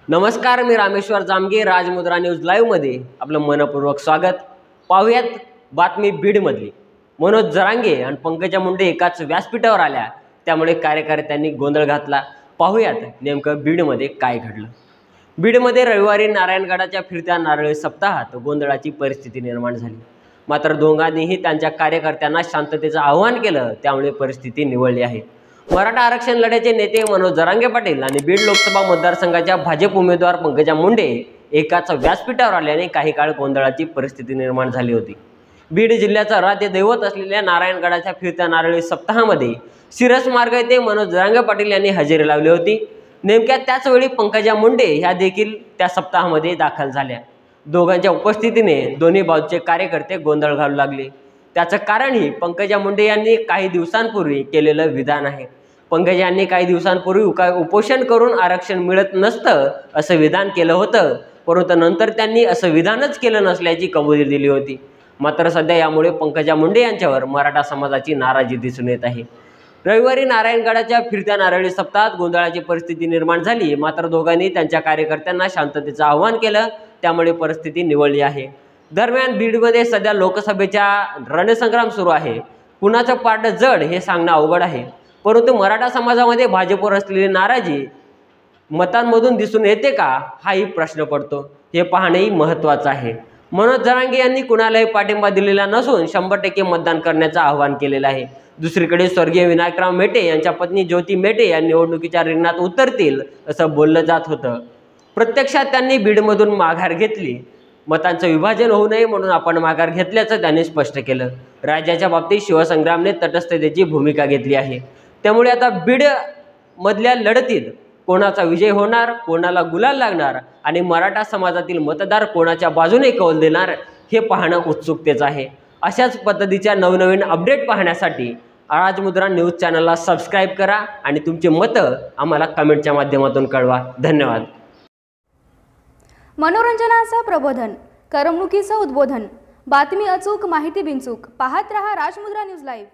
नमस्कार, मी रामेश्वर जामगे. राजमुद्रा न्यूज लाईव्हमध्ये आपलं मनपूर्वक स्वागत. पाहुयात बातमी बीडमधली. मनोज जरांगे आणि पंकजा मुंडे एकाच व्यासपीठावर आल्या, त्यामुळे कार्यकर्त्यांनी गोंधळ घातला. पाहुयात नेमकं बीडमध्ये काय घडलं. बीडमध्ये रविवारी नारायणगडाच्या फिरत्या नारळी सप्ताहात गोंधळाची परिस्थिती निर्माण झाली. मात्र दोघांनीही त्यांच्या कार्यकर्त्यांना शांततेचं आवाहन केलं, त्यामुळे परिस्थिती निवळली आहे. मराठा आरक्षण लढ्याचे नेते मनोज जरांगे पाटील आणि बीड लोकसभा मतदारसंघाच्या भाजप उमेदवार पंकजा मुंडे एकाच व्यासपीठावर आल्याने काही काळ गोंधळाची परिस्थिती निर्माण झाली होती. बीड जिल्ह्याचं राज्य दैवत असलेल्या नारायणगडाच्या फिरत्या नारळी सप्ताहामध्ये शिरस मार्ग येथे मनोज जरांगे पाटील यांनी हजेरी लावली होती. नेमक्या त्याचवेळी पंकजा मुंडे ह्या देखील त्या सप्ताहामध्ये दाखल झाल्या. दोघांच्या उपस्थितीने दोन्ही बाजूचे कार्यकर्ते गोंधळ घालू लागले. त्याचं कारणही पंकजा मुंडे यांनी काही दिवसांपूर्वी केलेलं विधान आहे. पंकजा यांनी काही दिवसांपूर्वी उपोषण करून आरक्षण मिळत नसतं असं विधान केलं होतं, परंतु नंतर त्यांनी असं विधानच केलं नसल्याची कबुली दिली होती. मात्र सध्या यामुळे पंकजा मुंडे यांच्यावर मराठा समाजाची नाराजी दिसून येत आहे. रविवारी नारायणगडाच्या फिरत्या नारळी सप्ताहात गोंधळाची परिस्थिती निर्माण झाली. मात्र दोघांनी त्यांच्या कार्यकर्त्यांना शांततेचं आवाहन केलं, त्यामुळे परिस्थिती निवळली आहे. दरम्यान बीडमध्ये सध्या लोकसभेचा रणसंग्राम सुरू आहे. कुणाचं पारडं जड हे सांगणं अवघड आहे, परंतु मराठा समाजामध्ये भाजपवर असलेली नाराजी मतांमधून दिसून येते का, हाही प्रश्न पडतो. हे पाहणेही महत्त्वाचं आहे. मनोज जरांगे यांनी कुणालाही पाठिंबा दिलेला नसून 100% मतदान करण्याचं आवाहन केलेलं आहे. दुसरीकडे स्वर्गीय विनायकराव मेटे यांच्या पत्नी ज्योती मेटे या निवडणुकीच्या रिंगणात उतरतील असं बोललं जात होतं. प्रत्यक्षात त्यांनी बीडमधून माघार घेतली. मतांचं विभाजन होऊ नये म्हणून आपण माघार घेतल्याचं त्यांनी स्पष्ट केलं. राज्याच्या बाबतीत शिवसंग्रामने तटस्थतेची भूमिका घेतली आहे. त्यामुळे आता बीड मधल्या लढतीत कोणाचा विजय होणार, कोणाला गुलाल लागणार आणि मराठा समाजातील मतदार कोणाच्या बाजूने कौल देणार हे पाहणं उत्सुकतेचं आहे. अशाच पद्धतीच्या नवनवीन अपडेट पाहण्यासाठी राजमुद्रा न्यूज चॅनलला सबस्क्राईब करा आणि तुमचे मतं आम्हाला कमेंटच्या माध्यमातून कळवा. धन्यवाद. मनोरंजनाचं प्रबोधन, करमणुकीचं उद्बोधन, बातमी अचूक, माहिती बिनचूक. पाहत रहा राजमुद्रा न्यूज लाईव्ह.